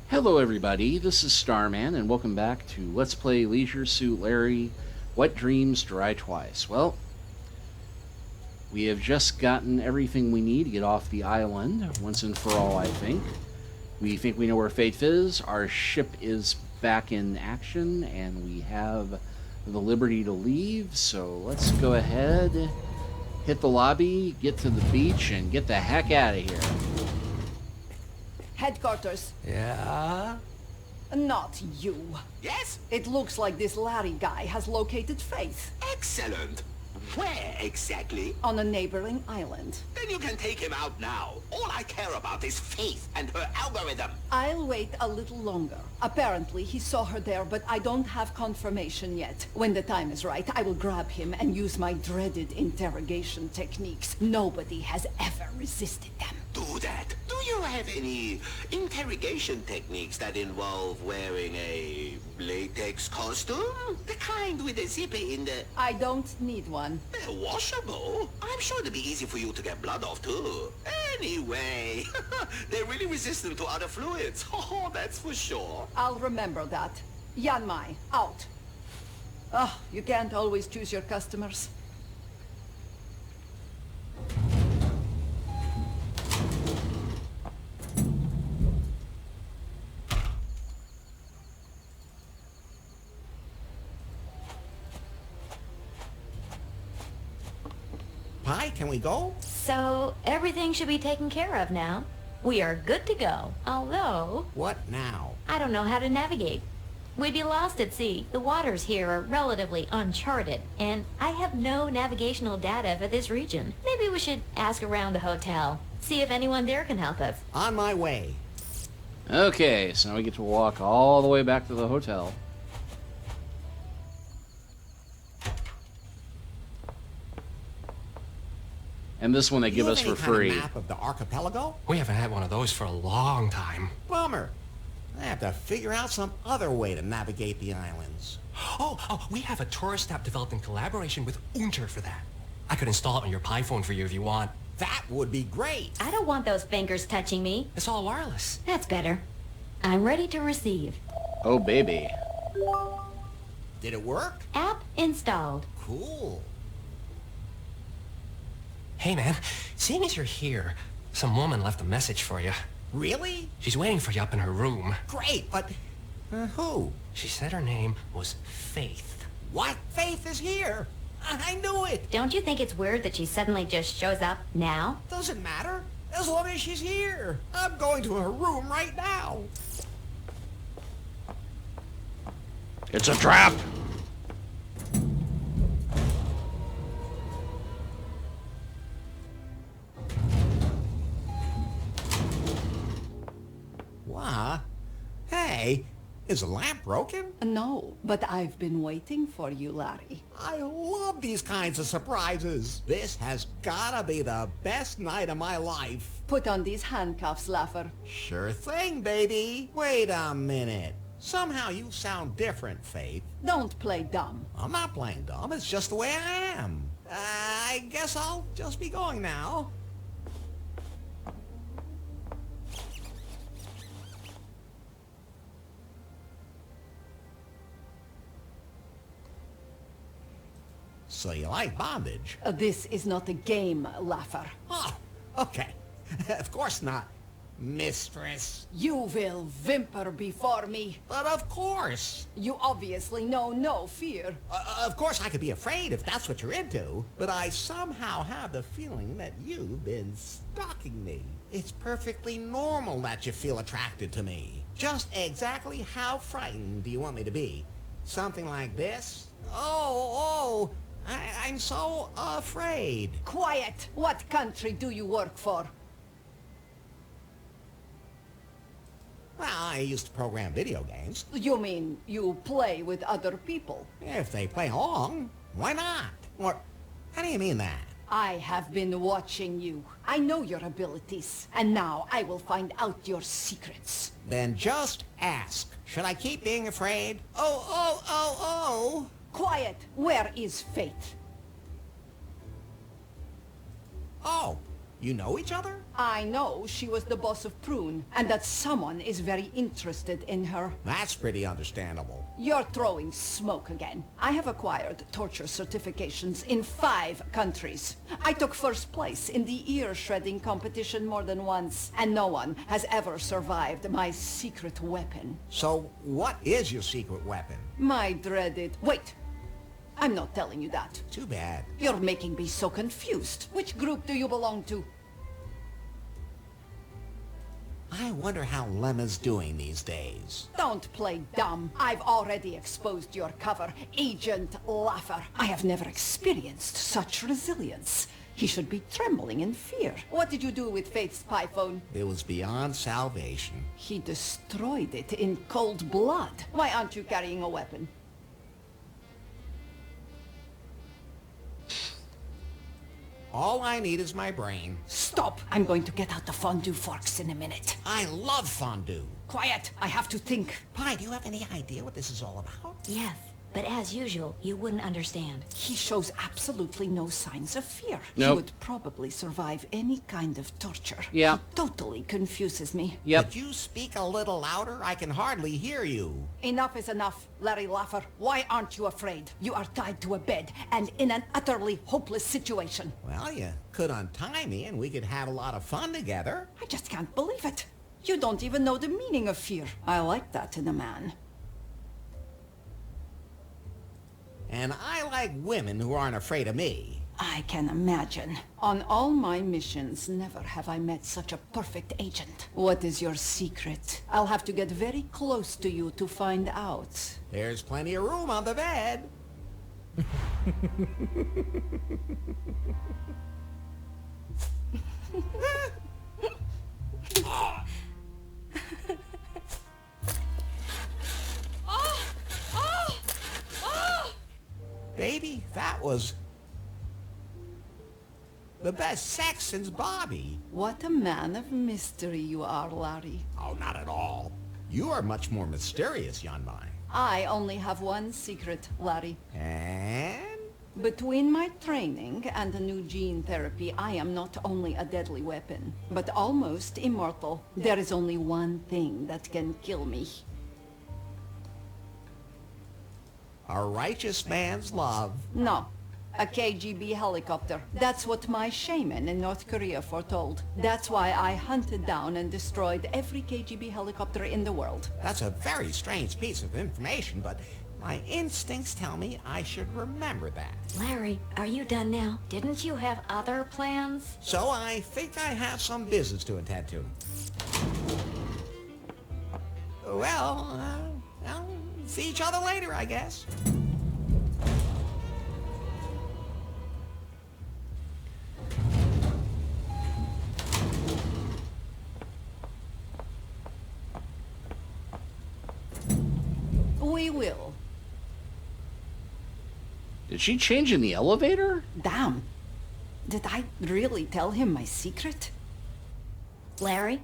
Hello everybody, this is Starman, and welcome back to Let's Play Leisure Suit Larry, Wet Dreams Dry Twice. Well, we have just gotten everything we need to get off the island, once and for all, I think. We think we know where Faith is, our ship is back in action, and we have the liberty to leave, so let's go ahead, hit the lobby, get to the beach, and get the heck out of here. Headquarters. Yeah? Not you. Yes? It looks like this Larry guy has located Faith Excellent. Where exactly? on a neighboring island. Then you can take him out now. All I care about is Faith and her algorithm. I'll wait a little longer. Apparently, he saw her there, but I don't have confirmation yet. When the time is right, I will grab him and use my dreaded interrogation techniques. Nobody has ever resisted them. Do that. Do you have any interrogation techniques that involve wearing a latex costume? The kind with a zipper in the... I don't need one. Washable? I'm sure it'd be easy for you to get blood off, too. Anyway, they're really resistant to other fluids. Oh, that's for sure. I'll remember that. Yanmai, out. Oh, you can't always choose your customers. Pi, can we go? So, everything should be taken care of now. We are good to go. Although, What now? I don't know how to navigate. We'd be lost at sea. The waters here are relatively uncharted, and I have no navigational data for this region. Maybe we should ask around the hotel, see if anyone there can help us. On my way. Okay, so now we get to walk all the way back to the hotel. And this one they give us for free. Any kind of map of the archipelago? We haven't had one of those for a long time. Bummer. I have to figure out some other way to navigate the islands. Oh, we have a tourist app developed in collaboration with Unter for that. I could install it on your Pi phone for you if you want. That would be great. I don't want those fingers touching me. It's all wireless. That's better. I'm ready to receive. Oh, baby. Did it work? App installed. Cool. Hey, man, seeing as you're here, some woman left a message for you. Really? She's waiting for you up in her room. Great, but who? She said her name was Faith. What? Faith is here. I knew it. Don't you think it's weird that she suddenly just shows up now? Doesn't matter. As long as she's here. I'm going to her room right now. It's a trap! What? Hey, is the lamp broken? No, but I've been waiting for you, Larry. I love these kinds of surprises. This has gotta be the best night of my life. Put on these handcuffs, Laffer. Sure thing, baby. Wait a minute. Somehow you sound different, Faith. Don't play dumb. I'm not playing dumb. It's just the way I am. I guess I'll just be going now. So you like bondage? This is not a game, Laffer. Oh, okay. Of course not, mistress. You will whimper before me. But of course. You obviously know no fear. Of course I could be afraid if that's what you're into. But I somehow have the feeling that you've been stalking me. It's perfectly normal that you feel attracted to me. Just exactly how frightened do you want me to be? Something like this? I'm so afraid. Quiet! What country do you work for? Well, I used to program video games. You mean you play with other people? If they play along, why not? Or, how do you mean that? I have been watching you. I know your abilities. And now I will find out your secrets. Then just ask. Should I keep being afraid? Oh. Quiet! Where is Faith? Oh, You know each other? I know she was the boss of Prune, and that someone is very interested in her. That's pretty understandable. You're throwing smoke again. I have acquired torture certifications in 5 countries. I took first place in the ear-shredding competition more than once, and no one has ever survived my secret weapon. So, what is your secret weapon? My dreaded... Wait! I'm not telling you that. Too bad. You're making me so confused. Which group do you belong to? I wonder how Lemma's doing these days. Don't play dumb. I've already exposed your cover, Agent Laffer. I have never experienced such resilience. He should be trembling in fear. What did you do with Faith's pie phone? It was beyond salvation. He destroyed it in cold blood. Why aren't you carrying a weapon? All I need is my brain. Stop! I'm going to get out the fondue forks in a minute. I love fondue. Quiet! I have to think. Pie, do you have any idea what this is all about? Yes, but as usual, you wouldn't understand. He shows absolutely no signs of fear. He Nope. would probably survive any kind of torture. Yeah. He totally confuses me. Yep. Could you speak a little louder? I can hardly hear you. Enough is enough, Larry Laffer. Why aren't you afraid? You are tied to a bed and in an utterly hopeless situation. Well, you could untie me and we could have a lot of fun together. I just can't believe it. You don't even know the meaning of fear. I like that in a man. And I like women who aren't afraid of me. I can imagine. On all my missions, never have I met such a perfect agent. What is your secret? I'll have to get very close to you to find out. There's plenty of room on the bed. Baby, that was the best sex since Bobby. What a man of mystery you are, Larry. Oh, not at all. You are much more mysterious, Yanmai. I only have one secret, Larry. And? Between my training and the new gene therapy, I am not only a deadly weapon, but almost immortal. There is only one thing that can kill me. A righteous man's love. No, a KGB helicopter. That's what my shaman in North Korea foretold. That's why I hunted down and destroyed every KGB helicopter in the world. That's a very strange piece of information, but my instincts tell me I should remember that. Larry, are you done now? Didn't you have other plans? So I think I have some business to attend to. Well, see each other later, I guess. We will. Did she change in the elevator? Damn. Did I really tell him my secret? Larry,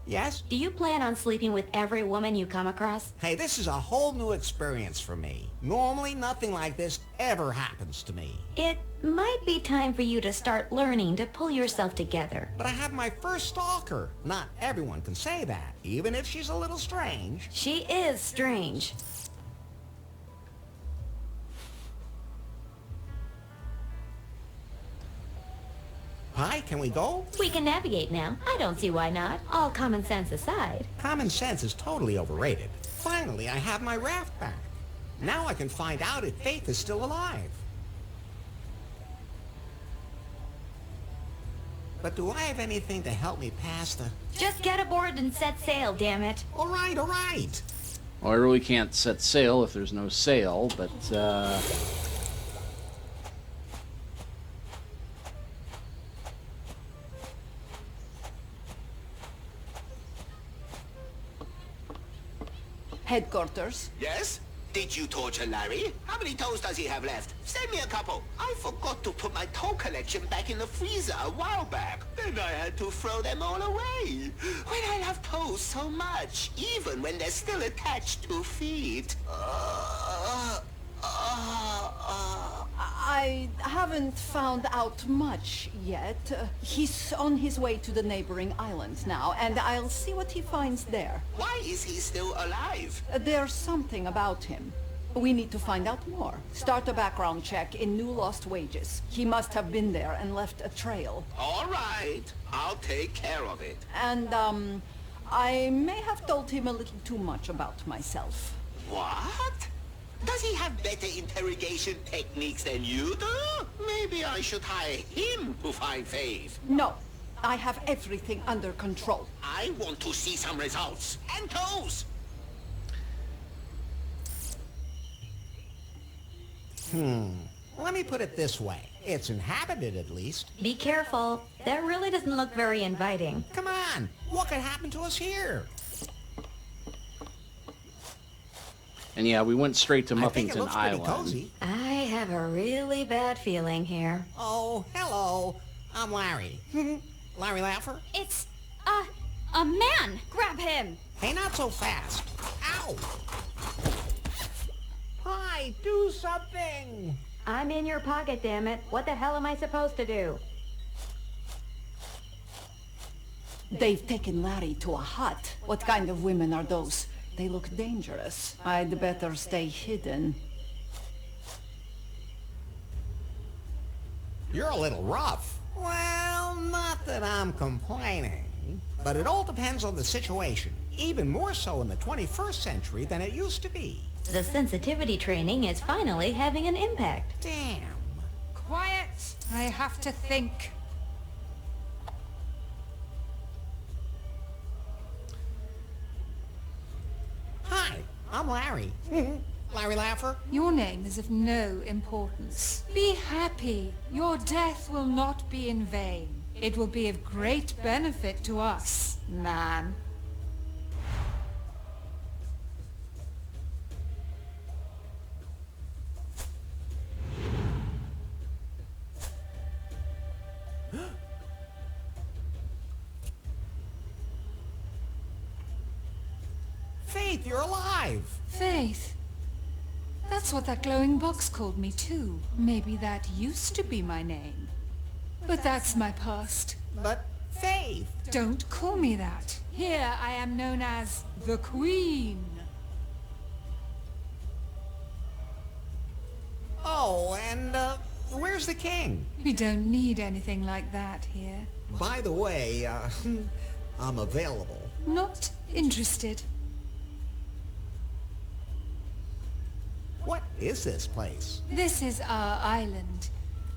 Yes? do you plan on sleeping with every woman you come across? Hey, this is a whole new experience for me. Normally, nothing like this ever happens to me. It might be time for you to start learning to pull yourself together. But I have my first stalker. Not everyone can say that, even if she's a little strange. She is strange. Pie, can we go? We can navigate now. I don't see why not. All common sense aside. Common sense is totally overrated. Finally, I have my raft back. Now I can find out if Faith is still alive. But do I have anything to help me pass the... Just get aboard and set sail, damn it. All right, all right. Well, I really can't set sail if there's no sail, but, Headquarters. Yes? Did you torture Larry? How many toes does he have left? Send me a couple. I forgot to put my toe collection back in the freezer a while back. Then I had to throw them all away. When I love toes so much, even when they're still attached to feet. I haven't found out much yet. He's on his way to the neighboring island now, and I'll see what he finds there. Why is he still alive? There's something about him. We need to find out more. Start a background check in New Lost Wages. He must have been there and left a trail. All right, I'll take care of it. And, I may have told him a little too much about myself. What? Does he have better interrogation techniques than you do? Maybe I should hire him to find Faith. No, I have everything under control. I want to see some results. And toes! Let me put it this way. It's inhabited, at least. Be careful. That really doesn't look very inviting. Come on, what could happen to us here? And yeah, we went straight to I think it Muffington looks pretty Island. cozy. I have a really bad feeling here. Oh, hello. I'm Larry. Larry Laffer? It's, a man! Grab him! Hey, not so fast. Ow! Hi, do something! I'm in your pocket, damn it. What the hell am I supposed to do? They've taken Larry to a hut. What kind of women are those? They look dangerous. I'd better stay hidden. You're a little rough. Well, not that I'm complaining, but it all depends on the situation. Even more so in the 21st century than it used to be. The sensitivity training is finally having an impact. Damn. Quiet! I have to think. Hi, I'm Larry. Larry Laffer? Your name is of no importance. Be happy. Your death will not be in vain. It will be of great benefit to us, man. Faith, you're alive! Faith. That's what that glowing box called me too. Maybe that used to be my name. But that's my past. But Faith! Don't call me that. Here I am known as the Queen. Oh, and, where's the king? We don't need anything like that here. By the way, I'm available. Not interested. What is this place? This is our island.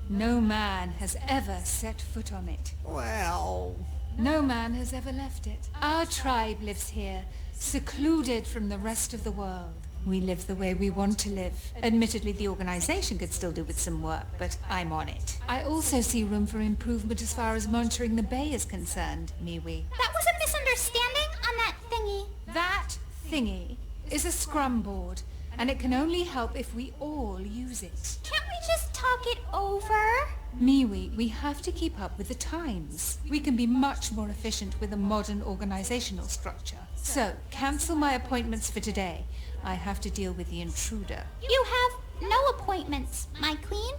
No man has ever set foot on it. Well... No man has ever left it. Our tribe lives here, secluded from the rest of the world. We live the way we want to live. Admittedly, the organization could still do with some work, but I'm on it. I also see room for improvement as far as monitoring the bay is concerned, Miwi. That was a misunderstanding on that thingy. That thingy is a scrum board, and it can only help if we all use it. Can't we just talk it over? Miwi, we have to keep up with the times. We can be much more efficient with a modern organizational structure. So, cancel my appointments for today. I have to deal with the intruder. You have no appointments, my queen.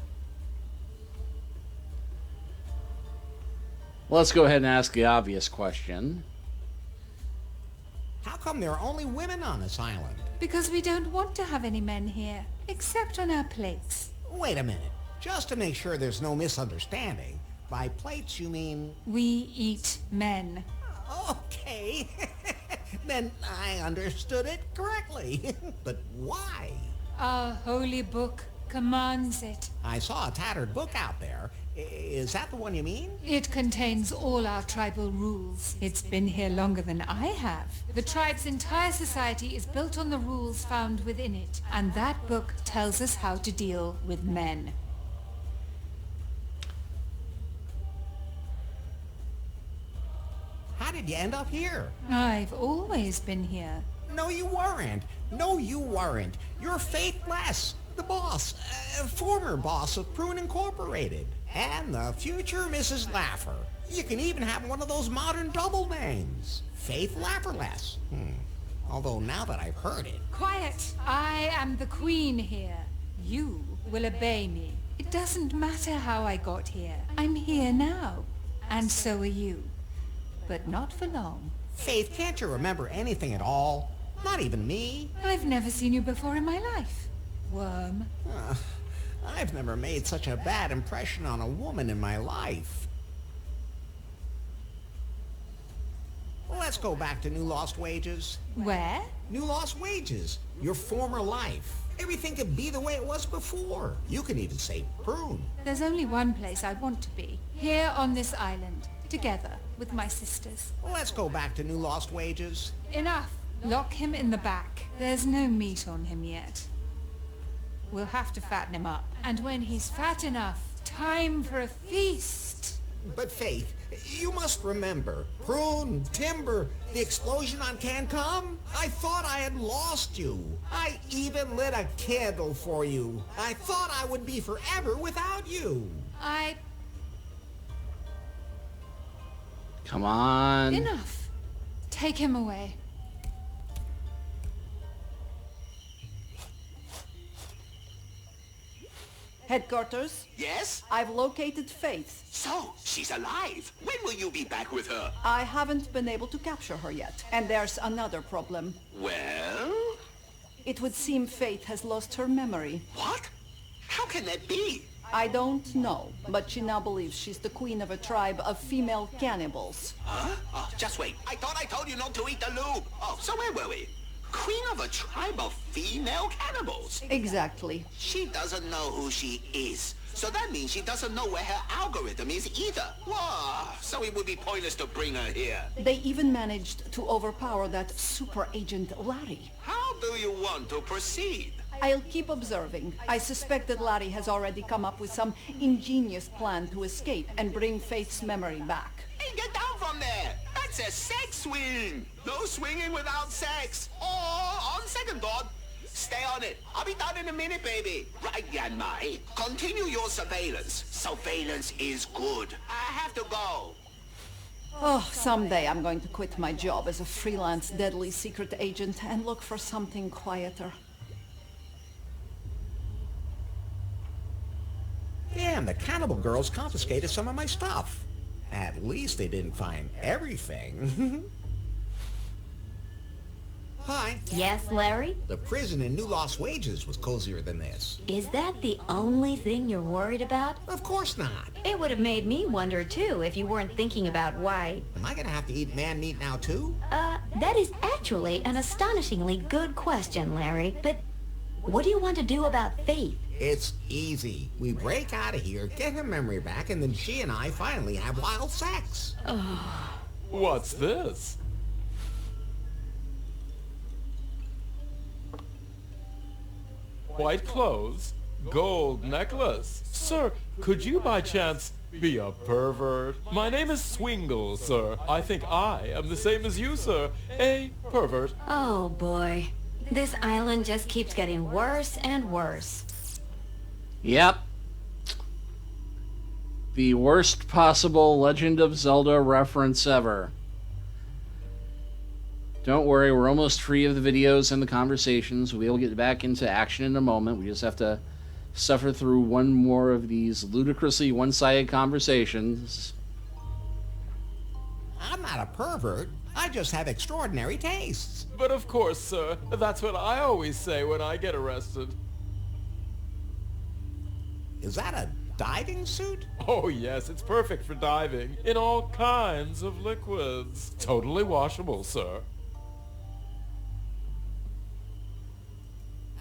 Well, let's go ahead and ask the obvious question. How come there are only women on this island? Because we don't want to have any men here, except on our plates. Wait a minute. Just to make sure there's no misunderstanding, by plates you mean... We eat men. Okay. Then I understood it correctly. But why? Our holy book commands it. I saw a tattered book out there. Is that the one you mean? It contains all our tribal rules. It's been here longer than I have. The tribe's entire society is built on the rules found within it, and that book tells us how to deal with men. How did you end up here? I've always been here. No, you weren't. No, you weren't. You're Faithless, the boss, former boss of Prune Incorporated, and the future Mrs. Laffer. You can even have one of those modern double names, Faith Lafferless. Although now that I've heard it... Quiet! I am the queen here. You will obey me. It doesn't matter how I got here. I'm here now. And so are you. But not for long. Faith, can't you remember anything at all? Not even me. I've never seen you before in my life. Worm. I've never made such a bad impression on a woman in my life. Let's go back to New Lost Wages. Where? New Lost Wages. Your former life. Everything could be the way it was before. You can even say prune. There's only one place I want to be. Here on this island. Together with my sisters. Let's go back to New Lost Wages. Enough. Lock him in the back. There's no meat on him yet. We'll have to fatten him up. And when he's fat enough, time for a feast. But Faith, you must remember, prune, timber, the explosion on Cancom? I thought I had lost you. I even lit a candle for you. I thought I would be forever without you. Come on. Enough. Take him away. Headquarters, Yes? I've located Faith. So, she's alive. When will you be back with her? I haven't been able to capture her yet. And there's another problem. Well? It would seem Faith has lost her memory. What? How can that be? I don't know, but she now believes she's the queen of a tribe of female cannibals. Huh? Oh, just wait. I thought I told you not to eat the lube. Oh, so where were we? Queen of a tribe of female cannibals. Exactly. She doesn't know who she is. So that means she doesn't know where her algorithm is either. Wow. So it would be pointless to bring her here. They even managed to overpower that super agent Larry. How do you want to proceed? I'll keep observing. I suspect that Larry has already come up with some ingenious plan to escape and bring Faith's memory back. Hey, get down from there! That's a sex swing! No swinging without sex! Or, on second thought, stay on it. I'll be down in a minute, baby. Right, Yanmai. Continue your surveillance. Surveillance is good. I have to go. Oh, someday I'm going to quit my job as a freelance deadly secret agent and look for something quieter. Damn, the cannibal girls confiscated some of my stuff. At least they didn't find everything. Hi. Yes, Larry? The prison in New Lost Wages was cozier than this. Is that the only thing you're worried about? Of course not. It would have made me wonder, too, if you weren't thinking about why... Am I gonna have to eat man meat now, too? That is actually an astonishingly good question, Larry. But what do you want to do about Faith? It's easy. We break out of here, get her memory back, and then she and I finally have wild sex. What's this? White clothes, gold necklace. Sir, could you by chance be a pervert? My name is Swingle, sir. I think I am the same as you, sir. A pervert. Oh, boy. This island just keeps getting worse and worse. Yep. The worst possible Legend of Zelda reference ever. Don't worry, we're almost free of the videos and the conversations. We'll get back into action in a moment. We just have to suffer through one more of these ludicrously one-sided conversations. I'm not a pervert. I just have extraordinary tastes. But of course, sir. That's what I always say when I get arrested. Is that a diving suit? Oh yes, it's perfect for diving in all kinds of liquids. Totally washable, sir.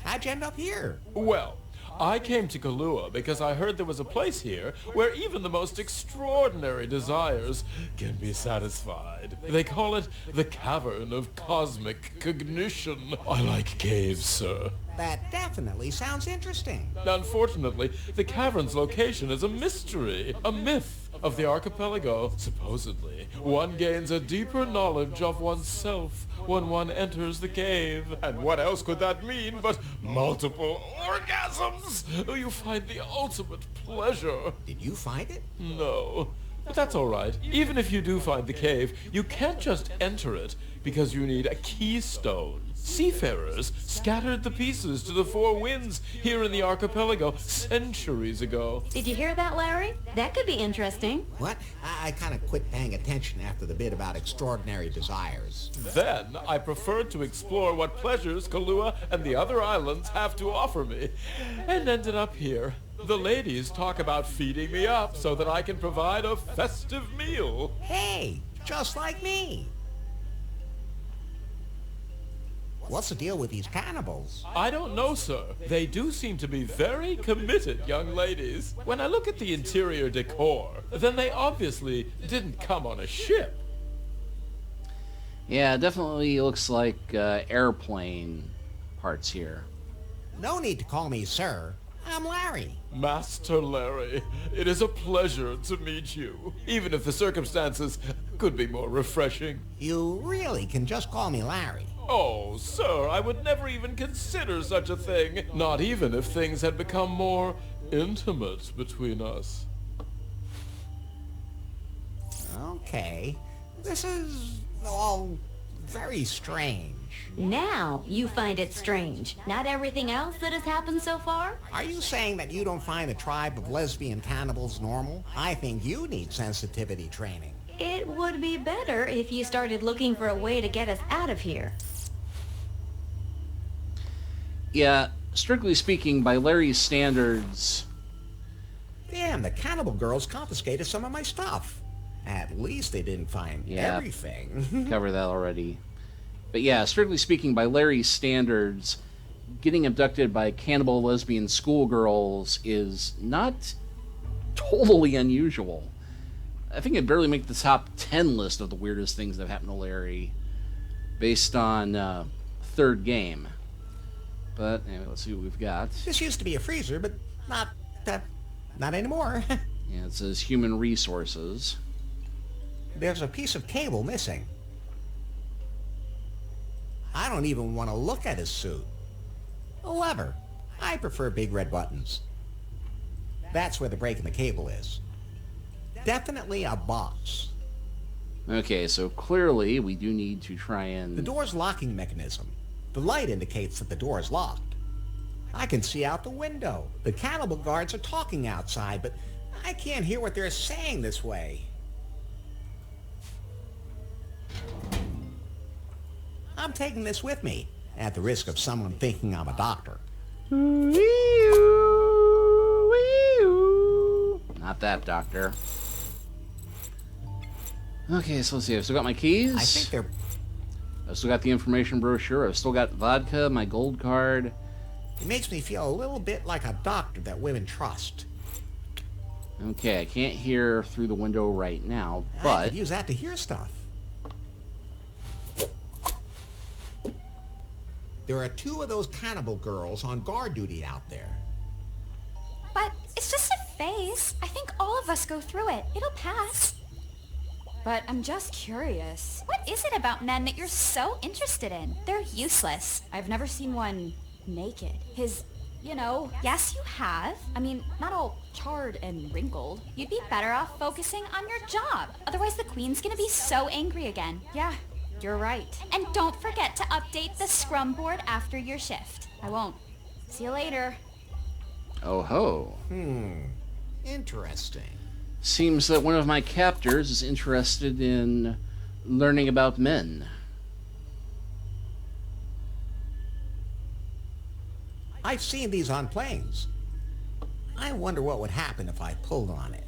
How'd you end up here? Well, I came to Kahlua because I heard there was a place here where even the most extraordinary desires can be satisfied. They call it the Cavern of Cosmic Cognition. I like caves, sir. That definitely sounds interesting. Unfortunately, the cavern's location is a mystery, a myth of the archipelago. Supposedly, one gains a deeper knowledge of oneself when one enters the cave. And what else could that mean but multiple orgasms? You find the ultimate pleasure. Did you find it? No, But that's all right. Even if you do find the cave, you can't just enter it because you need a keystone. Seafarers scattered the pieces to the four winds here in the archipelago centuries ago. Did you hear that, Larry? That could be interesting. What? I kind of quit paying attention after the bit about extraordinary desires. Then I preferred to explore what pleasures Kahlua and the other islands have to offer me, and ended up here. The ladies talk about feeding me up so that I can provide a festive meal. Hey, just like me. What's the deal with these cannibals? I don't know, sir. They do seem to be very committed young ladies. When I look at the interior decor, then they obviously didn't come on a ship. Yeah, definitely looks like airplane parts here. No need to call me sir. I'm Larry. Master Larry, it is a pleasure to meet you, even if the circumstances could be more refreshing. You really can just call me Larry. Oh, sir, I would never even consider such a thing. Not even if things had become more intimate between us. Okay. This is all very strange. Now you find it strange. Not everything else that has happened so far? Are you saying that you don't find a tribe of lesbian cannibals normal? I think you need sensitivity training. It would be better if you started looking for a way to get us out of here. Yeah, strictly speaking, by Larry's standards... Damn, the cannibal girls confiscated some of my stuff. At least they didn't find everything. Cover that already. But yeah, strictly speaking, by Larry's standards, getting abducted by cannibal lesbian schoolgirls is not totally unusual. I think it'd barely make the top 10 list of the weirdest things that have happened to Larry based on third game. But anyway, let's see what we've got. This used to be a freezer, but not anymore. Yeah, it says human resources. There's a piece of cable missing. I don't even want to look at his suit. A lever. I prefer big red buttons. That's where the break in the cable is. Definitely a box. Okay, so clearly we do need to try and... The door's locking mechanism. The light indicates that the door is locked. I can see out the window. The cannibal guards are talking outside, but I can't hear what they're saying this way. I'm taking this with me, at the risk of someone thinking I'm a doctor. Not that, doctor. Okay, so let's see. I've still got my keys. I think they're... I've still got the information brochure. I've still got vodka, my gold card. It makes me feel a little bit like a doctor that women trust. Okay, I can't hear through the window right now, I but... could use that to hear stuff. There are two of those cannibal girls on guard duty out there. But it's just a phase. I think all of us go through it. It'll pass. But I'm just curious. What is it about men that you're so interested in? They're useless. I've never seen one naked. Yes, you have. I mean, not all charred and wrinkled. You'd be better off focusing on your job. Otherwise, the queen's gonna be so angry again. Yeah, you're right. And don't forget to update the scrum board after your shift. I won't. See you later. Oh ho. Interesting. Seems that one of my captors is interested in learning about men. I've seen these on planes. I wonder what would happen if I pulled on it.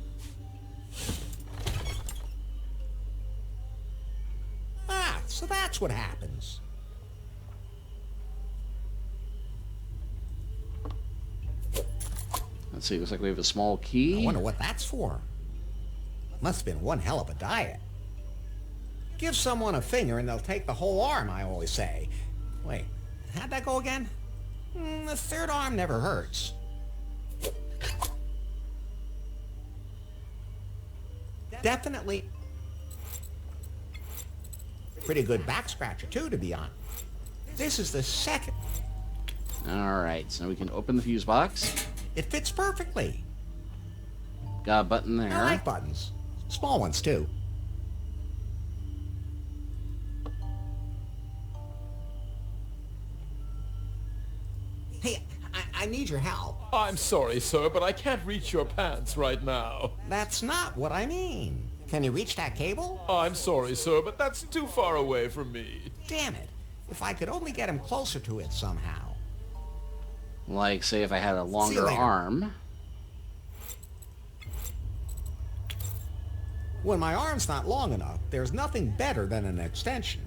Ah, so that's what happens. Let's see, looks like we have a small key. I wonder what that's for. Must have been one hell of a diet. Give someone a finger and they'll take the whole arm, I always say. Wait, how'd that go again? The third arm never hurts. Definitely pretty good back scratcher too, to be honest. This is the second. Alright, so we can open the fuse box. It fits perfectly. Got a button there. I like buttons. Small ones, too. Hey, I need your help. I'm sorry, sir, but I can't reach your pants right now. That's not what I mean. Can you reach that cable? I'm sorry, sir, but that's too far away from me. Damn it. If I could only get him closer to it somehow. Like, say, if I had a longer later. arm. When my arm's not long enough, there's nothing better than an extension.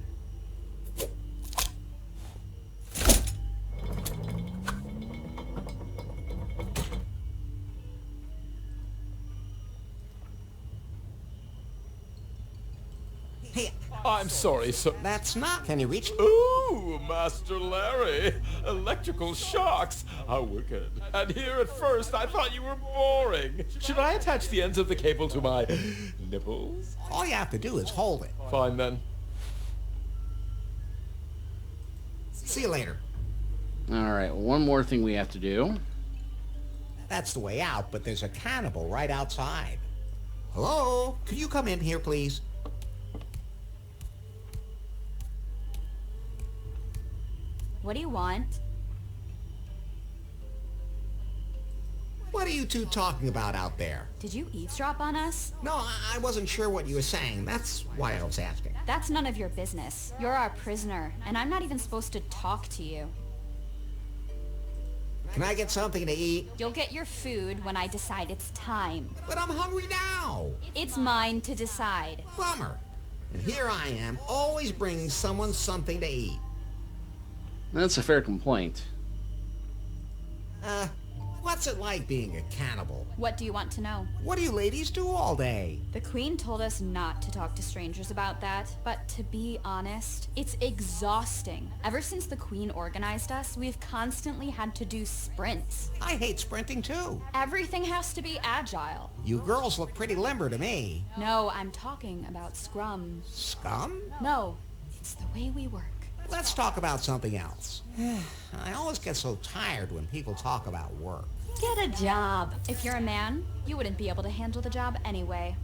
Hey, I'm sorry, sir. that's not... Can you reach... Ooh, Master Larry. Electrical shocks. How wicked. And here at first I thought you were boring. Should I attach the ends of the cable to my nipples? All you have to do is hold it. Fine then. See you later. Alright, one more thing we have to do. That's the way out, but there's a cannibal right outside. Hello? Could you come in here, please? What do you want? What are you two talking about out there? Did you eavesdrop on us? No, I wasn't sure what you were saying. That's why I was asking. That's none of your business. You're our prisoner, and I'm not even supposed to talk to you. Can I get something to eat? You'll get your food when I decide it's time. But I'm hungry now. It's mine to decide. Bummer. And here I am, always bringing someone something to eat. That's a fair complaint. What's it like being a cannibal? What do you want to know? What do you ladies do all day? The Queen told us not to talk to strangers about that, but to be honest, it's exhausting. Ever since the Queen organized us, we've constantly had to do sprints. I hate sprinting too. Everything has to be agile. You girls look pretty limber to me. No, I'm talking about scrum. Scum? No, it's the way we work. Let's talk about something else. I always get so tired when people talk about work. Get a job. If you're a man, you wouldn't be able to handle the job anyway.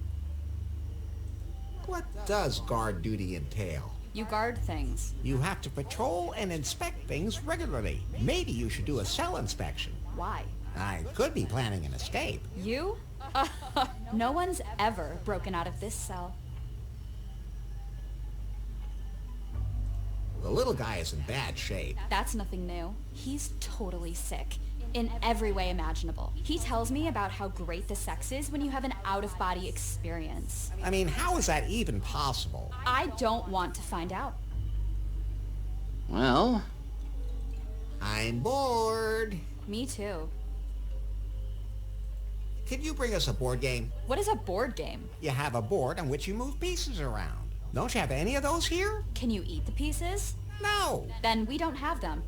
What does guard duty entail? You guard things. You have to patrol and inspect things regularly. Maybe you should do a cell inspection. Why? I could be planning an escape. You? No one's ever broken out of this cell. The little guy is in bad shape. That's nothing new. He's totally sick. In every way imaginable. He tells me about how great the sex is when you have an out-of-body experience. I mean, how is that even possible? I don't want to find out. Well, I'm bored. Me too. Can you bring us a board game? What is a board game? You have a board on which you move pieces around. Don't you have any of those here? Can you eat the pieces? No. Then we don't have them.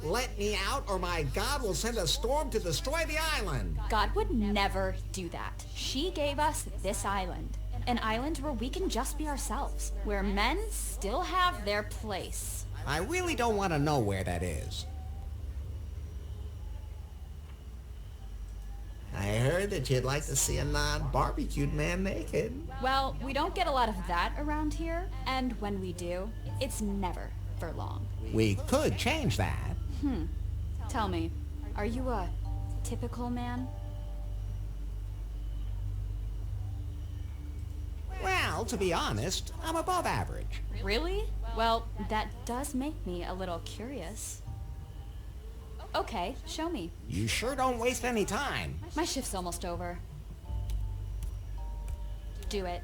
Let me out or my God will send a storm to destroy the island. God would never do that. She gave us this island. An island where we can just be ourselves. Where men still have their place. I really don't want to know where that is. I heard that you'd like to see a non-barbecued man naked. Well, we don't get a lot of that around here. And when we do, it's never for long. We could change that. Tell me, are you a typical man? Well, to be honest, I'm above average. Really? Well, that does make me a little curious. Okay, show me. You sure don't waste any time. My shift's almost over. Do it.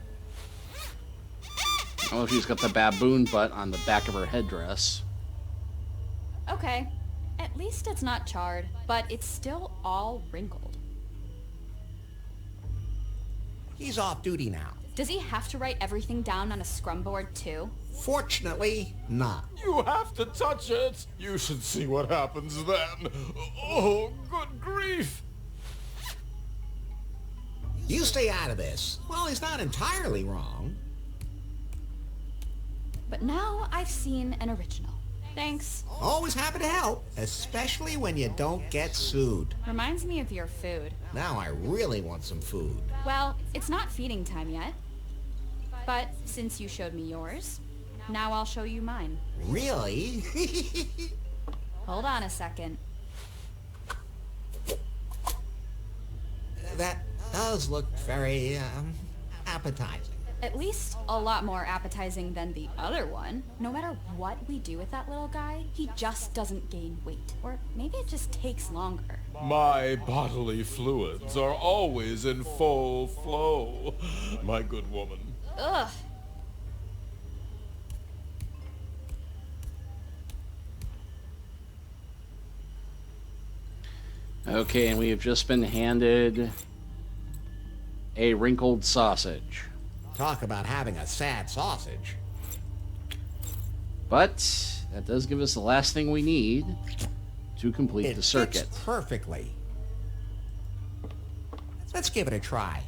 oh, she's got the baboon butt on the back of her headdress. Okay. At least it's not charred, but it's still all wrinkled. He's off duty now. Does he have to write everything down on a scrum board too? Fortunately, not. You have to touch it. You should see what happens then. Oh, good grief. You stay out of this. Well, he's not entirely wrong. But now I've seen an original. Thanks. Always happy to help, especially when you don't get sued. Reminds me of your food. Now I really want some food. Well, it's not feeding time yet. But since you showed me yours, now I'll show you mine. Really? Hold on a second. That does look very, appetizing. At least a lot more appetizing than the other one. No matter what we do with that little guy, he just doesn't gain weight. Or maybe it just takes longer. My bodily fluids are always in full flow, my good woman. Ugh. Okay, and we have just been handed a wrinkled sausage. Talk about having a sad sausage. But that does give us the last thing we need to complete the circuit. Fits perfectly. Let's give it a try.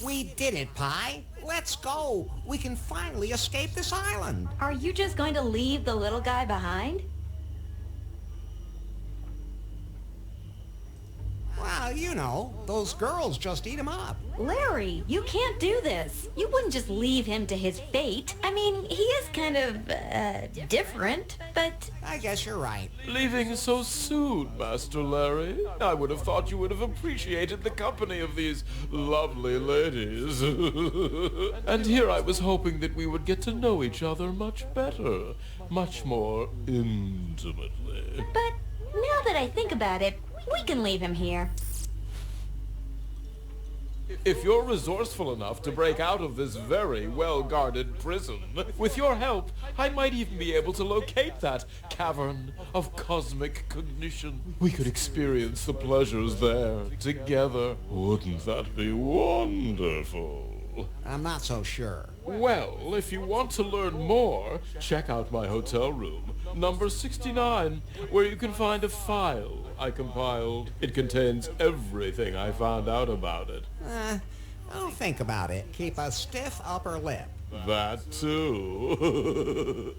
We did it, Pi. Let's go. We can finally escape this island. Are you just going to leave the little guy behind? Well, you know, those girls just eat him up. Larry, you can't do this. You wouldn't just leave him to his fate. I mean, he is kind of, different, but... I guess you're right. Leaving so soon, Master Larry? I would have thought you would have appreciated the company of these lovely ladies. And here I was hoping that we would get to know each other much better, much more intimately. But now that I think about it, we can leave him here. If you're resourceful enough to break out of this very well-guarded prison, with your help, I might even be able to locate that cavern of cosmic cognition. We could experience the pleasures there together. Wouldn't that be wonderful? I'm not so sure. Well, if you want to learn more, check out my hotel room, number 69, where you can find a file I compiled. It contains everything I found out about it. Don't think about it. Keep a stiff upper lip. That too.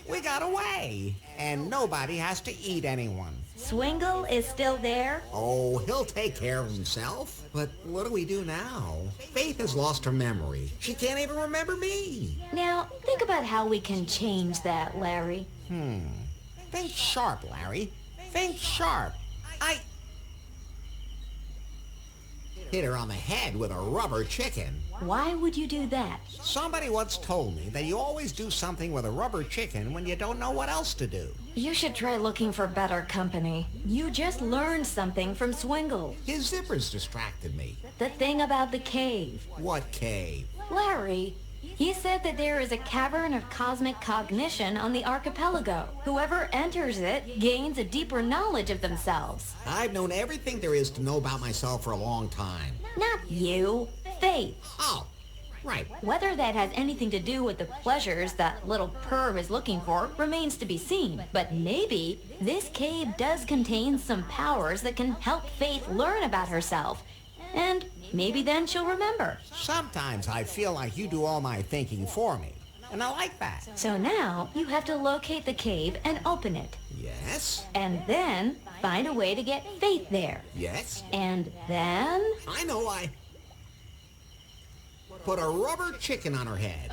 We got away, and nobody has to eat anyone. Swingle is still there? Oh, he'll take care of himself. But what do we do now? Faith has lost her memory. She can't even remember me. Now, think about how we can change that, Larry. Think sharp, Larry. Think sharp. I hit her on the head with a rubber chicken. Why would you do that? Somebody once told me that you always do something with a rubber chicken when you don't know what else to do. You should try looking for better company. You just learned something from Swingle. His zippers distracted me. The thing about the cave. What cave? Larry, he said that there is a cavern of cosmic cognition on the archipelago. Whoever enters it gains a deeper knowledge of themselves. I've known everything there is to know about myself for a long time. Not you, Faith. Oh, right. Whether that has anything to do with the pleasures that little perv is looking for remains to be seen. But maybe this cave does contain some powers that can help Faith learn about herself. And maybe then she'll remember. Sometimes I feel like you do all my thinking for me, and I like that. So now you have to locate the cave and open it. Yes? And then find a way to get Faith there. Yes? And then... I know, I put a rubber chicken on her head.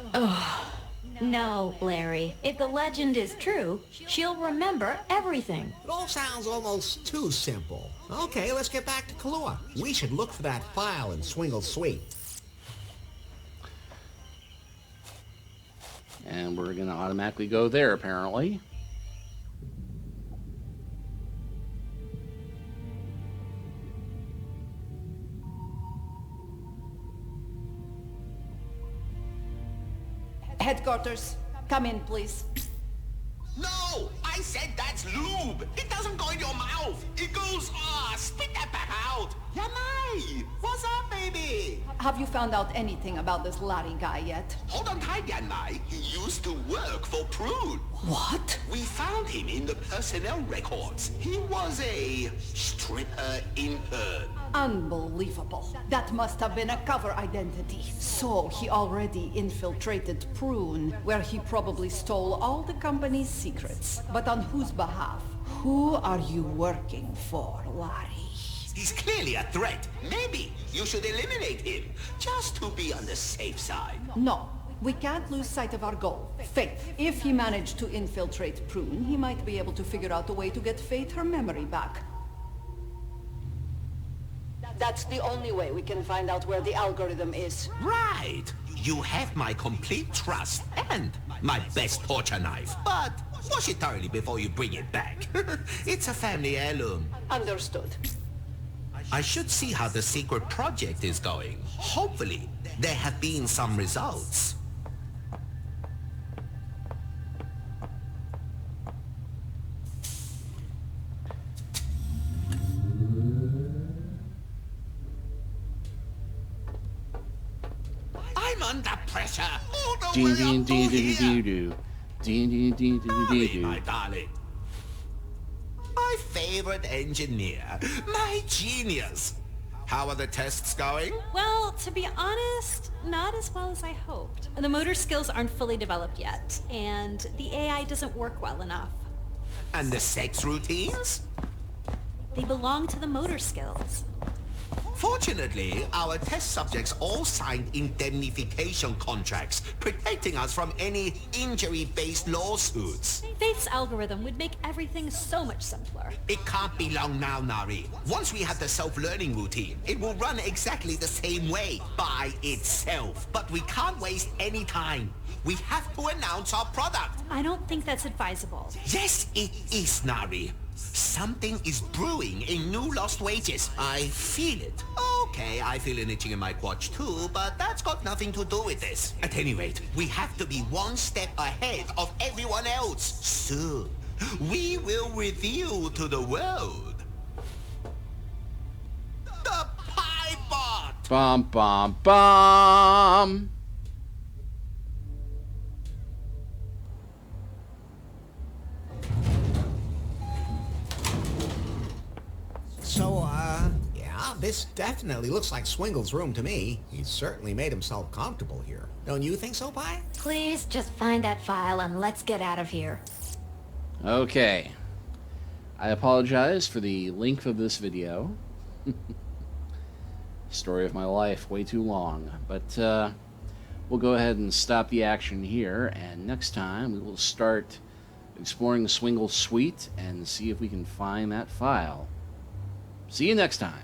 No, Larry. If the legend is true, she'll remember everything. It all sounds almost too simple. Okay, let's get back to Kahlua. We should look for that file in Swingle's suite. And we're going to automatically go there, apparently. Headquarters, come in, please. No! I said that's lube! It doesn't go in your mouth! It goes, spit that back out! Yamai! What's up, baby? Have you found out anything about this Larry guy yet? Hold on tight, Yanmai. He used to work for Prune. What? We found him in the personnel records. He was a stripper intern. Unbelievable. That must have been a cover identity. So he already infiltrated Prune, where he probably stole all the company's secrets. But on whose behalf? Who are you working for, Larry? He's clearly a threat. Maybe you should eliminate him, just to be on the safe side. No. We can't lose sight of our goal, Faith. If he managed to infiltrate Prune, he might be able to figure out a way to get Faith her memory back. That's the only way we can find out where the algorithm is. Right. You have my complete trust and my best torture knife. But wash it thoroughly before you bring it back. It's a family heirloom. Understood. I should see how the secret project is going. Hopefully, there have been some results. I'm under pressure. Oh, no Ding way ding I'm ding through ding here. ding ding ding ding ding ding Hurry, ding my ding. darling. My favorite engineer. My genius. How are the tests going? Well, to be honest, not as well as I hoped. The motor skills aren't fully developed yet, and the AI doesn't work well enough. And the sex routines? They belong to the motor skills. Fortunately, our test subjects all signed indemnification contracts, protecting us from any injury-based lawsuits. Faith's algorithm would make everything so much simpler. It can't be long now, Nari. Once we have the self-learning routine, it will run exactly the same way, by itself. But we can't waste any time. We have to announce our product. I don't think that's advisable. Yes, it is, Nari. Something is brewing in New Lost Wages. I feel it. Okay, I feel an itching in my crotch too, but that's got nothing to do with this. At any rate, we have to be one step ahead of everyone else. Soon, we will reveal to the world the pie bot. Bum bum bum. So, yeah, this definitely looks like Swingle's room to me. He's certainly made himself comfortable here. Don't you think so, Pi? Please just find that file and let's get out of here. Okay. I apologize for the length of this video. Story of my life, way too long. But we'll go ahead and stop the action here, and next time we will start exploring the Swingle suite and see if we can find that file. See you next time.